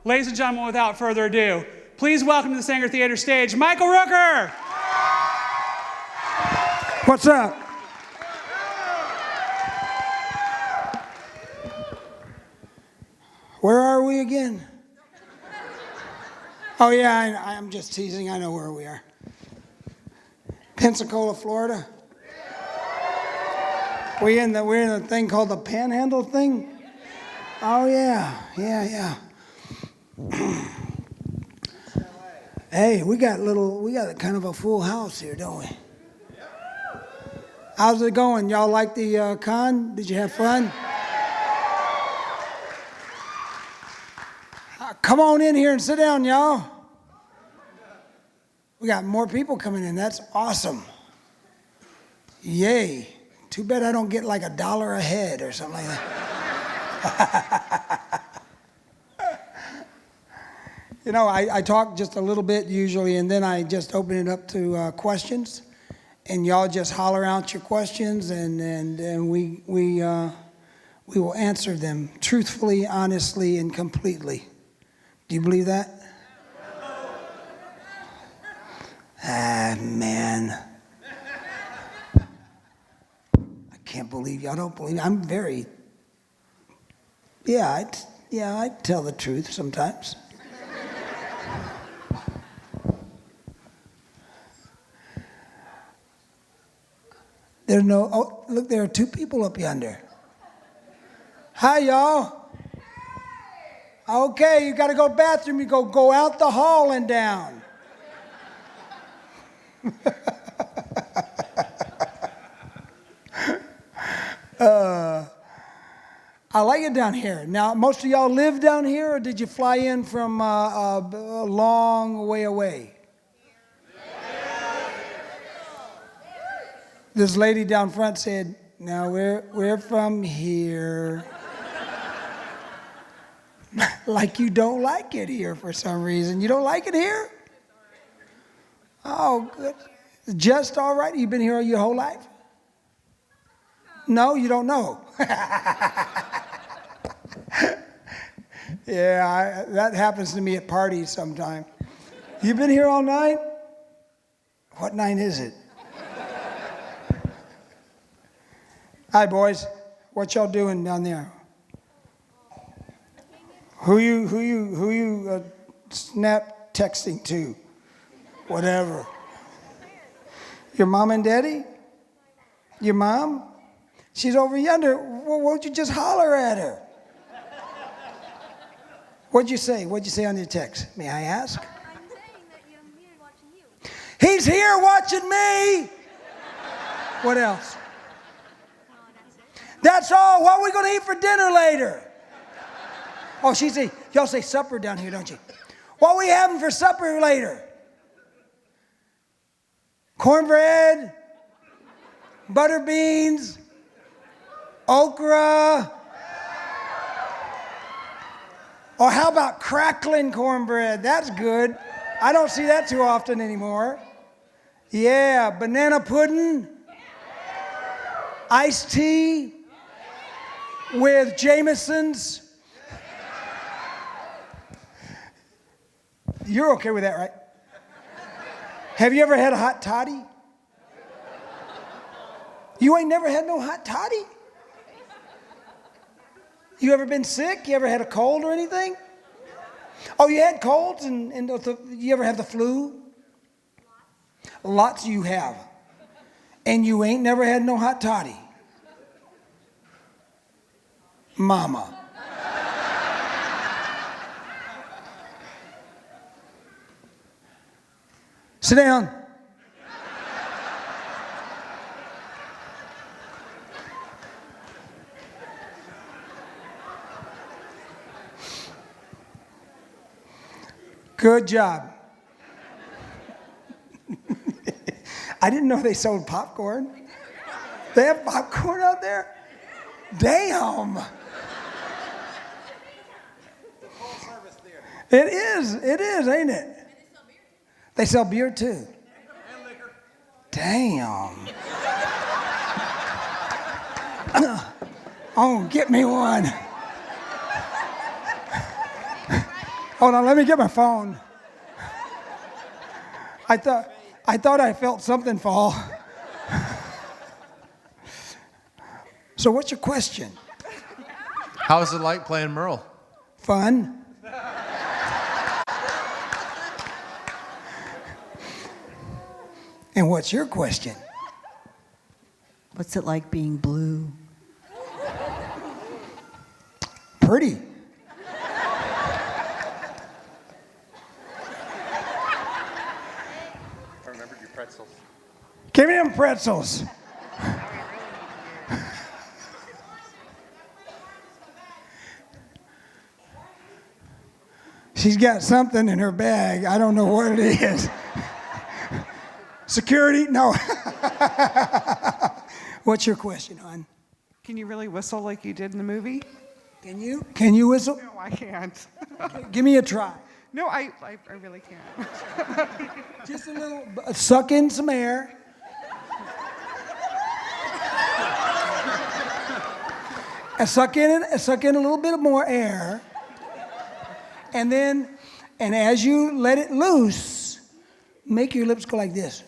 Ladies and gentlemen, without further ado, please welcome to the Sanger Theater stage, Michael Rooker. What's up? Where are we again? Oh yeah, I'm just teasing. I know where we are. Pensacola, Florida. We're in the thing called the Panhandle thing. Oh yeah. Hey, we got kind of a full house here, don't we? How's it going? Y'all like the con? Did you have fun? Come on in here and sit down, y'all. We got more people coming in. That's awesome. Yay. Too bad I don't get like $1 a head or something like that. You know, I talk just a little bit usually, and then I just open it up to questions. And y'all just holler out your questions, and we will answer them truthfully, honestly, and completely. Do you believe that? Ah, man. I can't believe y'all don't believe me. I'm very, I tell the truth sometimes. Look, there are 2 people up yonder. Hi, y'all. Okay, you got to go to the bathroom. You go out the hall and down. I like it down here. Now, most of y'all live down here, or did you fly in from a long way away? This lady down front said, "No, we're from here." Like you don't like it here for some reason. You don't like it here? Oh, good. Just all right? You've been here your whole life? No, you don't know. Yeah, that happens to me at parties sometime. You've been here all night? What night is it? Hi, boys. What y'all doing down there? Who you snap texting to? Whatever. Your mom and daddy? Your mom? She's over yonder. Well, won't you just holler at her? What'd you say? What'd you say on your text? May I ask? I'm saying that I'm here watching you. He's here watching me. What else? No, that's it. That's all. What are we going to eat for dinner later? Oh, y'all say supper down here, don't you? What are we having for supper later? Cornbread, butter beans, okra. Or how about crackling cornbread? That's good. I don't see that too often anymore. Yeah, banana pudding, iced tea with Jameson's. You're okay with that, right? Have you ever had a hot toddy? You ain't never had no hot toddy? You ever been sick? You ever had a cold or anything? Oh, you had colds and you ever have the flu? Lots you have. And you ain't never had no hot toddy? Mama. Sit down. Good job. I didn't know they sold popcorn. They have popcorn out there? Damn. It is, ain't it? They sell beer too. And liquor. Damn. Oh, get me one. Hold on, let me get my phone. I thought I felt something fall. So what's your question? How is it like playing Merle? Fun. And what's your question? What's it like being blue? Pretty. I remembered your pretzels. Give me them pretzels. She's got something in her bag. I don't know what it is. Security? No. What's your question, hon? Can you really whistle like you did in the movie? Can you? Can you whistle? No, I can't. Give me a try. No, I really can't. Just a little. Suck in some air. And suck in a little bit more air. And as you let it loose, make your lips go like this.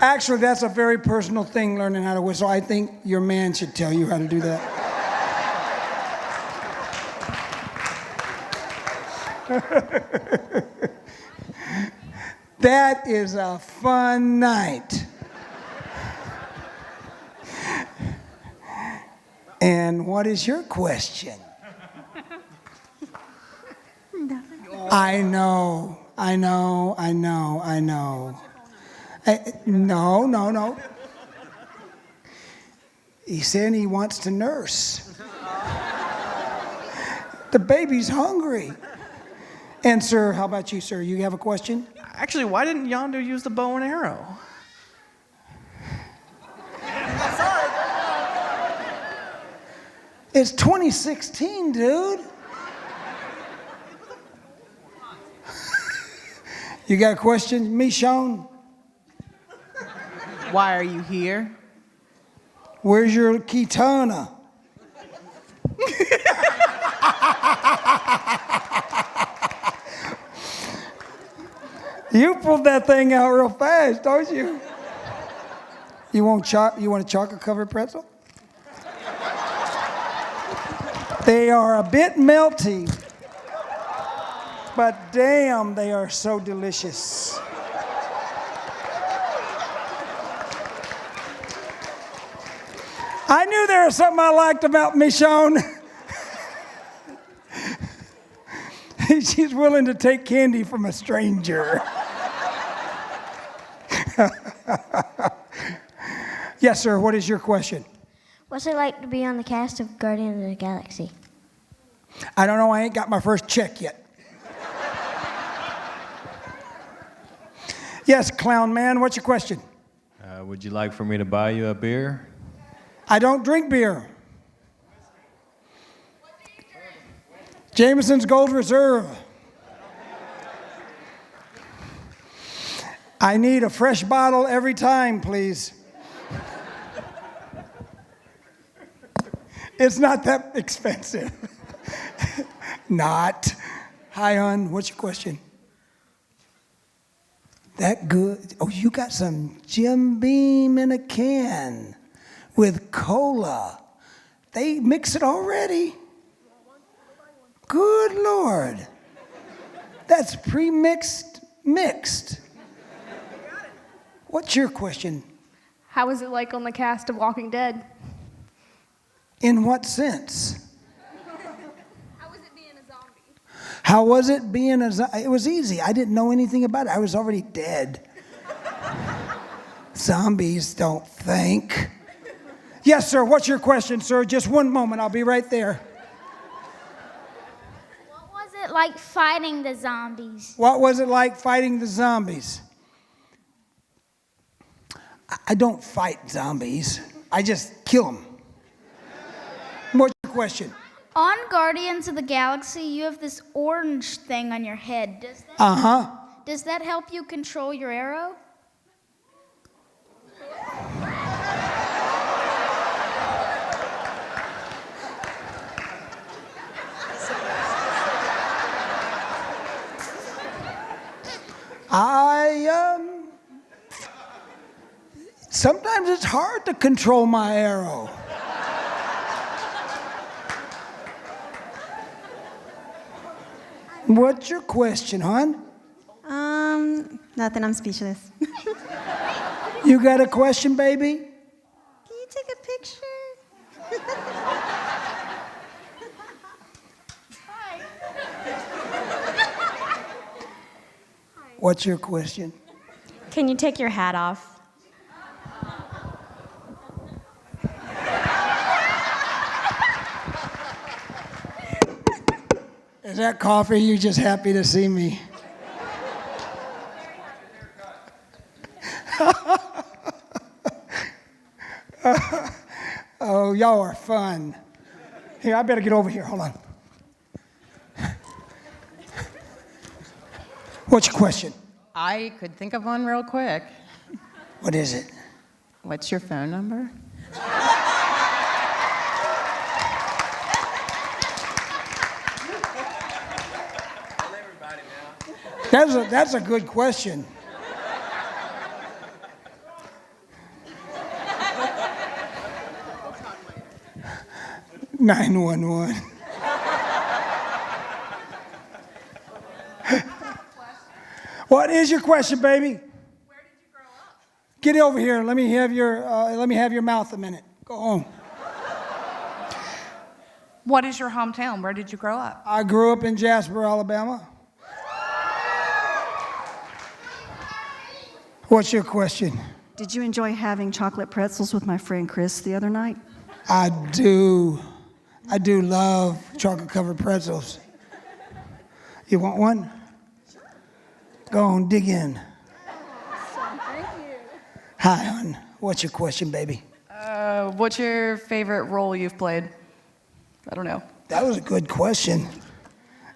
Actually, that's a very personal thing, learning how to whistle. I think your man should tell you how to do that. That is a fun night. And what is your question? I know. No. He said he wants to nurse. The baby's hungry. And sir, how about you, sir? You have a question? Actually, why didn't Yondu use the bow and arrow? It's 2016, dude. You got a question, Michonne? Why are you here? Where's your Kitana? You pulled that thing out real fast, don't you? You want a chocolate covered pretzel? They are a bit melty, but damn, they are so delicious. I knew there was something I liked about Michonne. She's willing to take candy from a stranger. Yes, sir, what is your question? What's it like to be on the cast of Guardians of the Galaxy? I don't know, I ain't got my first check yet. Yes, clown man, what's your question? Would you like for me to buy you a beer? I don't drink beer. Jameson's Gold Reserve. I need a fresh bottle every time, please. It's not that expensive. Not. Hi, hon. What's your question? That good? Oh, you got some Jim Beam in a can with cola. They mix it already. Good Lord. That's pre-mixed, mixed. What's your question? How was it like on the cast of Walking Dead? In what sense? How was it being a zombie? How was it being a zombie? It was easy. I didn't know anything about it. I was already dead. Zombies don't think. Yes, sir. What's your question, sir? Just one moment. I'll be right there. What was it like fighting the zombies? What was it like fighting the zombies? I don't fight zombies. I just kill them. What's your question? On Guardians of the Galaxy, you have this orange thing on your head. Does that help you control your arrow? Sometimes it's hard to control my arrow. What's your question, hon? Nothing. I'm speechless. You got a question, baby? Can you take a picture? What's your question? Can you take your hat off? Is that coffee? You just happy to see me? Oh, y'all are fun. Here, I better get over here. Hold on. What's your question? I could think of one real quick. What is it? What's your phone number? That's a good question. (911) What is your question, baby? Where did you grow up? Get over here. Let me have your mouth a minute. Go home. What is your hometown? Where did you grow up? I grew up in Jasper, Alabama. What's your question? Did you enjoy having chocolate pretzels with my friend Chris the other night? I do love chocolate-covered pretzels. You want one? Go on, dig in. Thank you. Hi, hon. What's your question, baby? What's your favorite role you've played? I don't know. That was a good question.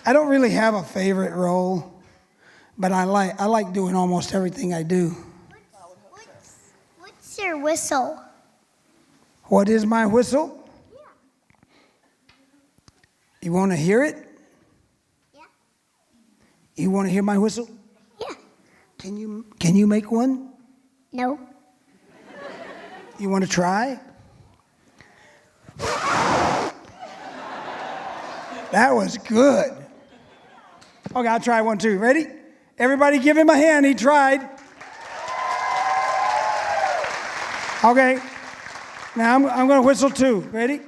I don't really have a favorite role, but I like doing almost everything I do. What's your whistle? What is my whistle? Yeah. You want to hear it? Yeah. You want to hear my whistle? Yeah. Can you make one? No. You want to try? That was good. Okay, I'll try one too. Ready? Everybody give him a hand. He tried. Okay. Now I'm going to whistle too. Ready?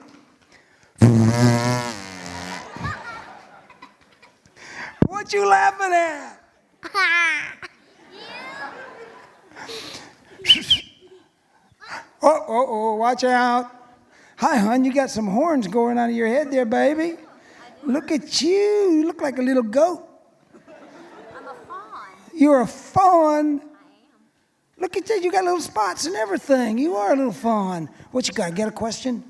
What you laughing at? Oh, watch out. Hi, hon, you got some horns going on your head there, baby. Look at you. You look like a little goat. I'm a fawn. You're a fawn. I am. Look at you. You got little spots and everything. You are a little fawn. What you got? Got a question?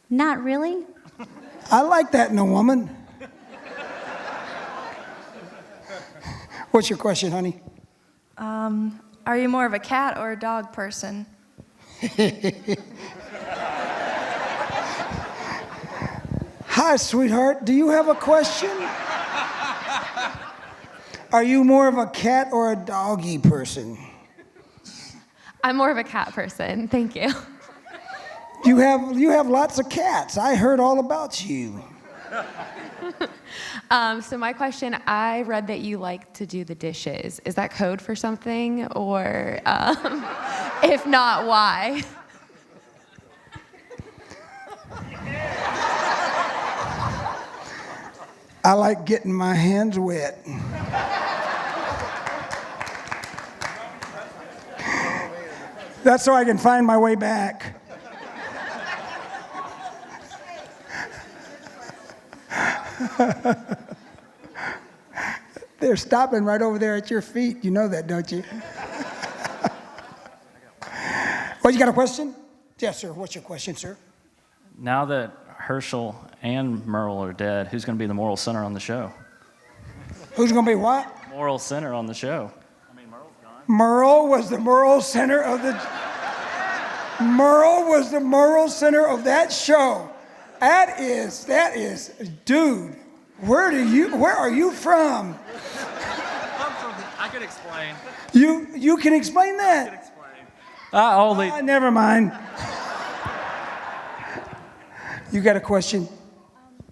Not really. I like that in a woman. What's your question, honey? Are you more of a cat or a dog person? Hi, sweetheart. Do you have a question? Are you more of a cat or a doggy person? I'm more of a cat person. Thank you. You have lots of cats. I heard all about you. So my question, I read that you like to do the dishes. Is that code for something? Or if not, why? I like getting my hands wet. That's so I can find my way back. They're stopping right over there at your feet. You know that, don't you? Well, you got a question? Yes, sir. What's your question, sir? Now that Herschel and Merle are dead, who's going to be the moral center on the show? Who's going to be what? Moral center on the show. I mean, Merle's gone. Merle was the moral center of the... Merle was the moral center of that show. That is, dude, where are you from? I could explain. You can explain that? I could explain. Only. Never mind. You got a question?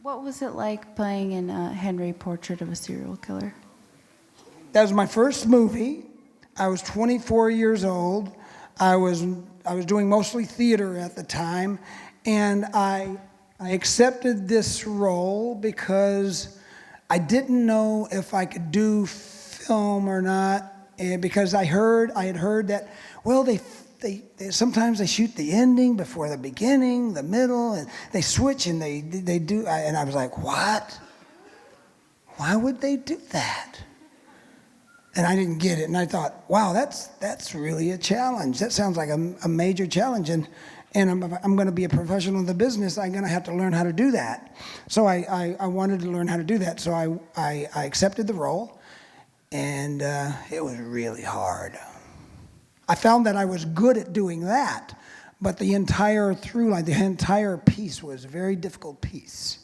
What was it like playing in Henry, Portrait of a Serial Killer? That was my first movie. I was 24 years old. I was doing mostly theater at the time, and I accepted this role because I didn't know if I could do film or not, and because I had heard that, well, they sometimes they shoot the ending before the beginning, the middle, and they switch and they do, and I was like, what? Why would they do that? And I didn't get it, and I thought, wow, that's really a challenge. That sounds like a major challenge, and I'm going to be a professional in the business. I'm going to have to learn how to do that. So I wanted to learn how to do that. So I accepted the role, and it was really hard. I found that I was good at doing that, but the entire through line, the entire piece was a very difficult piece,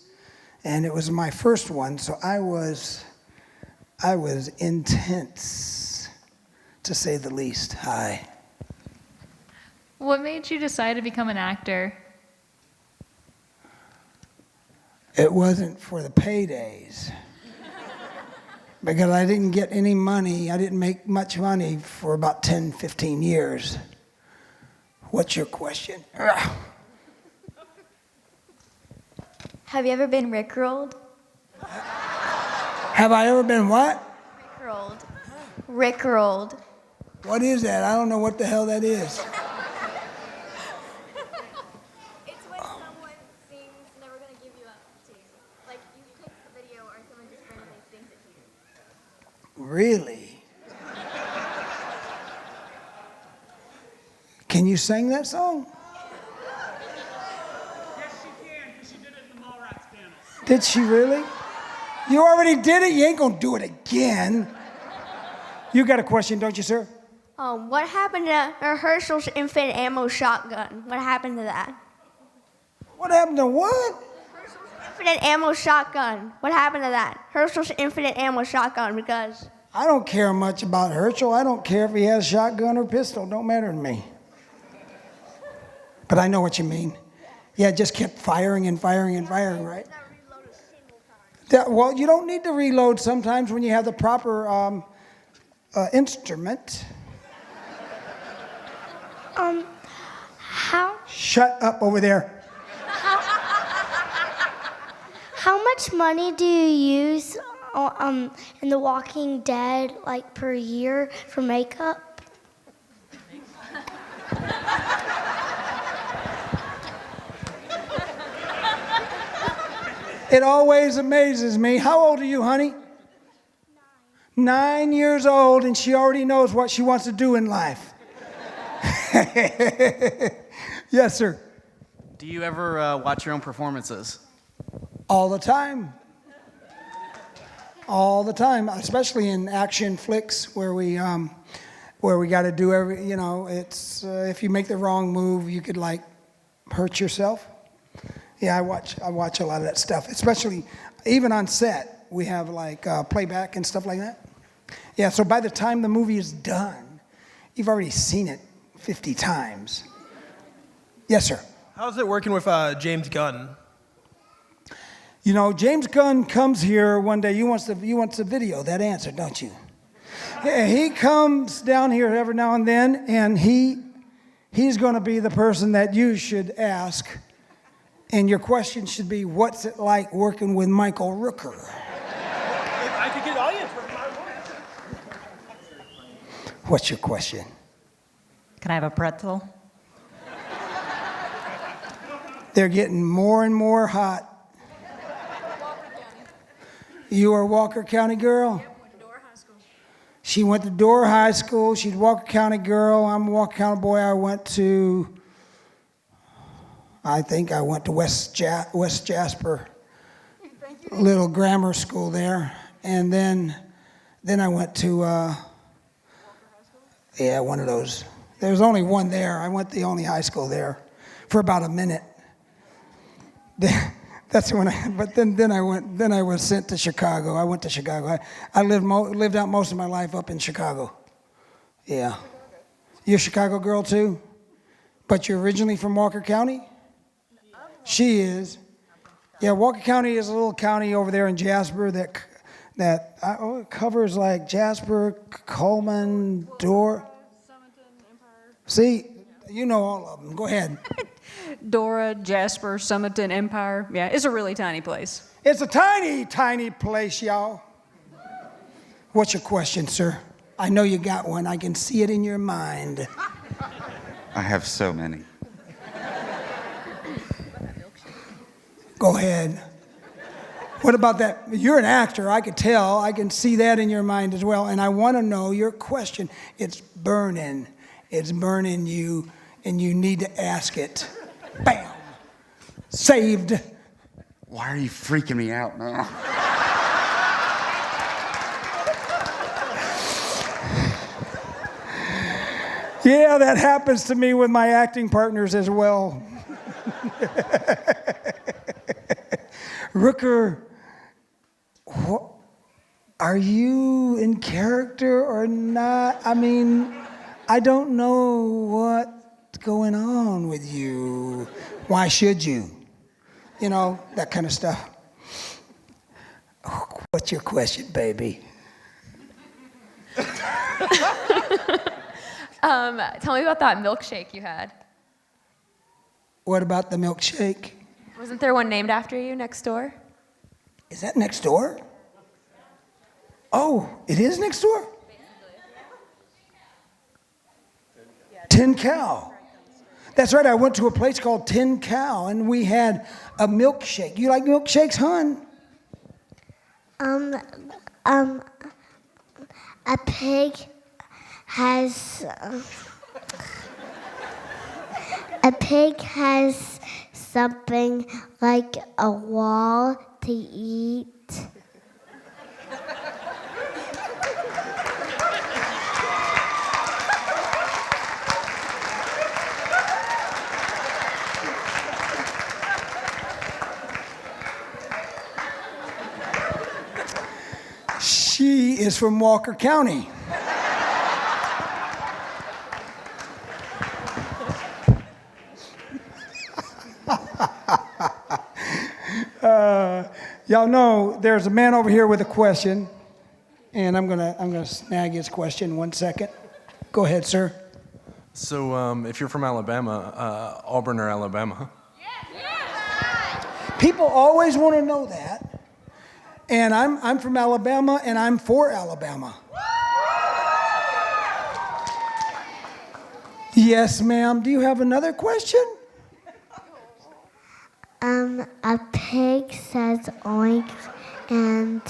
and it was my first one. So I was intense, to say the least. Hi. What made you decide to become an actor? It wasn't for the paydays. Because I didn't get any money. I didn't make much money for about 10, 15 years. What's your question? Have you ever been rickrolled? Have I ever been what? Rickrolled. Rickrolled. What is that? I don't know what the hell that is. It's when someone seems never going to give you up to you. Like you click the video or someone just randomly sings it to you. Really? Can you sing that song? Yes, she can, because she did it in the Mallrats panel. Did she really? You already did it. You ain't gonna do it again. You got a question, don't you, sir? What happened to Herschel's infinite ammo shotgun? What happened to that? What happened to what? Herschel's infinite ammo shotgun. What happened to that? Herschel's infinite ammo shotgun, because... I don't care much about Herschel. I don't care if he has a shotgun or pistol. Don't matter to me. But I know what you mean. Yeah, it just kept firing and firing and firing, right? Well, you don't need to reload sometimes when you have the proper instrument. How Shut up over there. how much money do you use in The Walking Dead, like, per year for makeup? It always amazes me. How old are you, honey? 9 years old, and she already knows what she wants to do in life. Yes, sir. Do you ever watch your own performances? All the time. All the time, especially in action flicks where we got to do every, it's if you make the wrong move, you could like hurt yourself. Yeah, I watch a lot of that stuff, especially even on set. We have like playback and stuff like that. Yeah, so by the time the movie is done, you've already seen it 50 times. Yes, sir. How's it working with James Gunn? James Gunn comes here one day. You want the video, that answer, don't you? Yeah, he comes down here every now and then, and he's going to be the person that you should ask. And your question should be, what's it like working with Michael Rooker? If I could get an audience for my work. What's your question? Can I have a pretzel? They're getting more and more hot. You are a Walker County girl? She went to Door High School. She's a Walker County girl. I'm a Walker County boy. I think I went to West Jasper, little grammar school there. And then I went to, one of those. There was only one there. I went to the only high school there for about a minute. That's when then I was sent to Chicago. I went to Chicago. I lived out most of my life up in Chicago. Yeah. You a Chicago girl too? But you're originally from Walker County? She is. Yeah, Walker County is a little county over there in Jasper that it covers like Jasper, Coleman, Dora. See, you know all of them. Go ahead. Dora, Jasper, Summerton, Empire. Yeah, it's a really tiny place. It's a tiny, tiny place, y'all. What's your question, sir? I know you got one. I can see it in your mind. I have so many. Go ahead. What about that? You're an actor. I could tell. I can see that in your mind as well. And I want to know your question. It's burning. It's burning you, and you need to ask it. Bam. Saved. Why are you freaking me out now? Yeah, that happens to me with my acting partners as well. Rooker, are you in character or not? I mean, I don't know what's going on with you. Why should you? You know, that kind of stuff. What's your question, baby? Tell me about that milkshake you had. What about the milkshake? Wasn't there one named after you next door? Is that next door? Oh, it is next door? Tin Cow. That's right, I went to a place called Tin Cow, and we had a milkshake. You like milkshakes, hon? A pig has something like a wall to eat. She is from Walker County. Y'all know there's a man over here with a question, and I'm gonna snag his question 1 second. Go ahead, sir. So, if you're from Alabama, Auburn or Alabama? People always want to know that, and I'm from Alabama, and I'm for Alabama. Yes, ma'am. Do you have another question? A pig says oink, and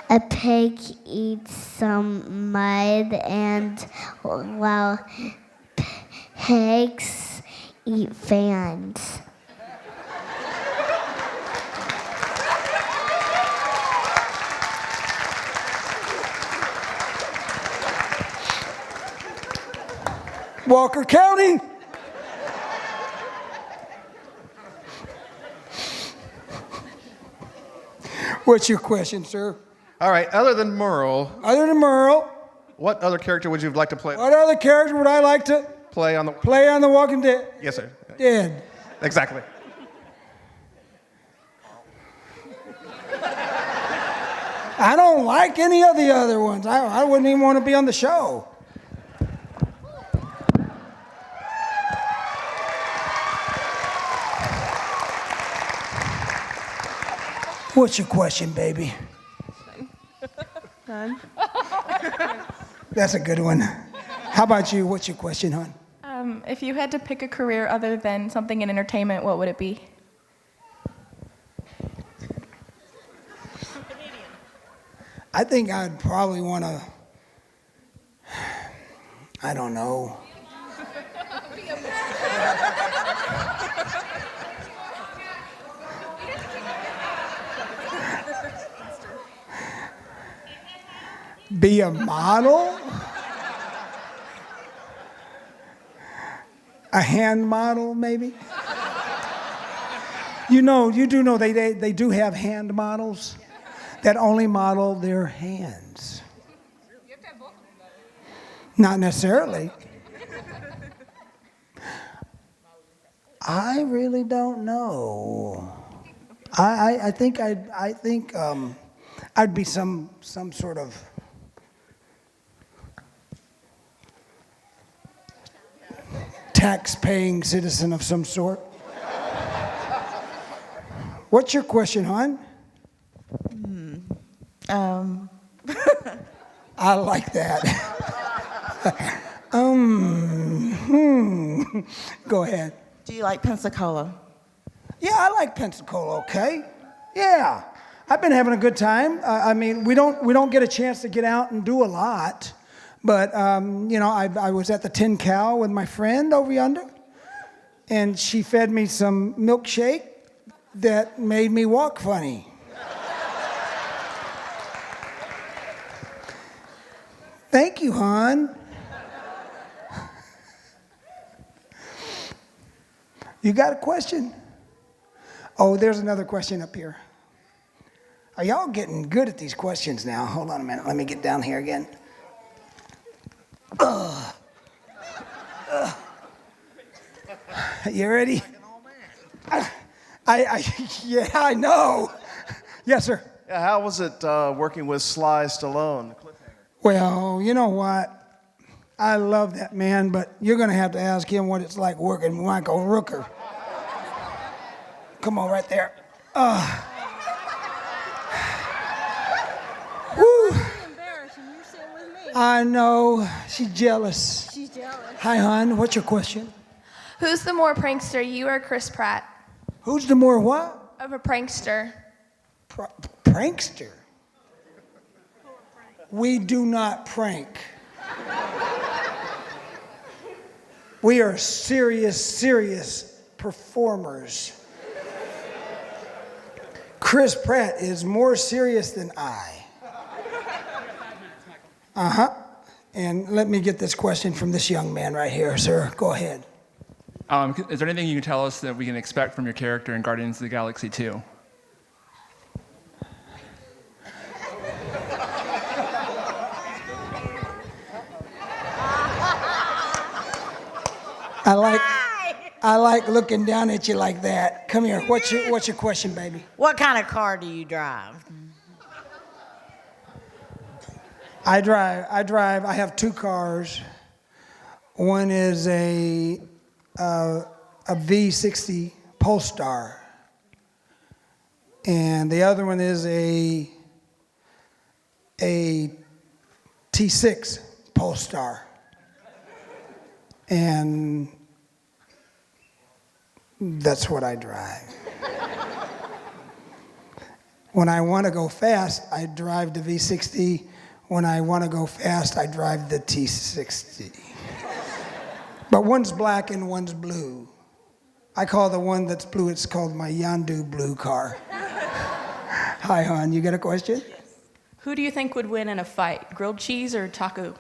a pig eats some mud, and well, pigs eat fans. Walker County. What's your question, sir? All right, other than Merle. Other than Merle. What other character would you like to play? What other character would I like to play on the Walking Dead? Yes, sir. Dead. Exactly. I don't like any of the other ones. I wouldn't even want to be on the show. What's your question, baby? None. That's a good one. How about you? What's your question, hon? If you had to pick a career other than something in entertainment, what would it be? I think I'd probably want to, I don't know. Be a model? A hand model, maybe? You do know they do have hand models that only model their hands. Not necessarily. I really don't know. I think I'd be some sort of tax-paying citizen of some sort. What's your question, hon? I like that. Go ahead. Do you like Pensacola? Yeah, I like Pensacola, okay? Yeah. I've been having a good time. I mean, we don't get a chance to get out and do a lot. But, you know, I was at the Tin Cow with my friend over yonder. And she fed me some milkshake that made me walk funny. Thank you, hon. You got a question? Oh, there's another question up here. Are y'all getting good at these questions now? Hold on a minute. Let me get down here again. You ready? Yeah, I know. Yes, sir. Yeah, how was it working with Sly Stallone? Well, you know what? I love that man, but you're going to have to ask him what it's like working with Michael Rooker. Come on, right there. Woo. I know. She's jealous. She's jealous. Hi, hon. What's your question? Who's the more prankster, you or Chris Pratt? Who's the more what? Of a prankster. Prankster? We do not prank. We are serious performers. Chris Pratt is more serious than I. Uh-huh. And let me get this question from this young man right here, sir. Go ahead. Is there anything you can tell us that we can expect from your character in Guardians of the Galaxy 2? I like looking down at you like that. Come here. What's your question, baby? What kind of car do you drive? I drive. I have two cars. One is a V60 Polestar, and the other one is a T6 Polestar. And that's what I drive. When I want to go fast, I drive the V60. When I want to go fast, I drive the T60. But one's black and one's blue. I call the one that's blue, it's called my Yandu blue car. Hi, hon, you got a question? Who do you think would win in a fight, grilled cheese or taco?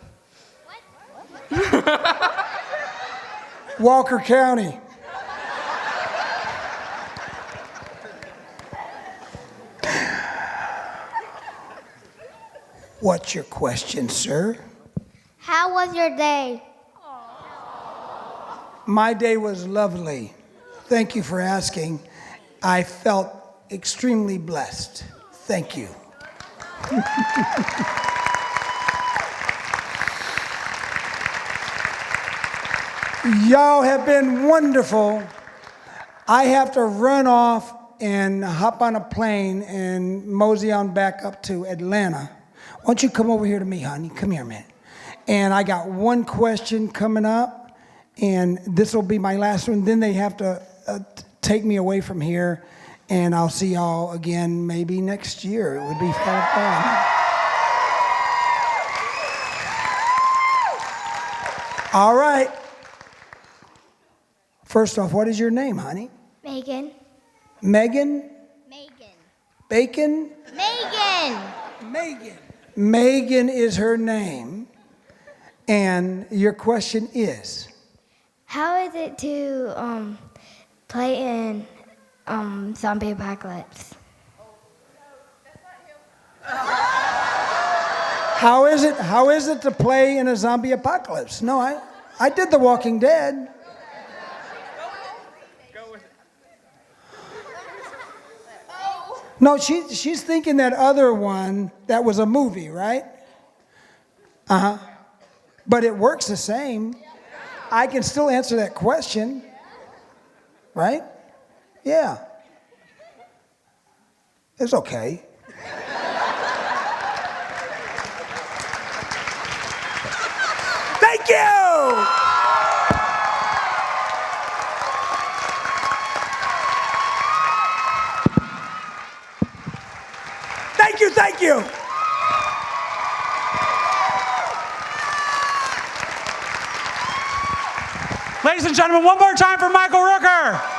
Walker County. What's your question, sir? How was your day? My day was lovely. Thank you for asking. I felt extremely blessed. Thank you. Y'all have been wonderful. I have to run off and hop on a plane and mosey on back up to Atlanta. Why don't you come over here to me, honey? Come here, man. And I got one question coming up, and this will be my last one. Then they have to take me away from here, and I'll see y'all again maybe next year. It would be kind of fun. All right. First off, what is your name, honey? Megan. Megan? Megan. Bacon? Megan. Megan. Megan is her name. And your question is? How is it to play in zombie apocalypse? How is it to play in a zombie apocalypse? No, I did The Walking Dead. No, she's thinking that other one that was a movie, right? Uh-huh. But it works the same. I can still answer that question. Right? Yeah. It's okay. Thank you! Thank you, thank you. Ladies and gentlemen, one more time for Michael Rooker.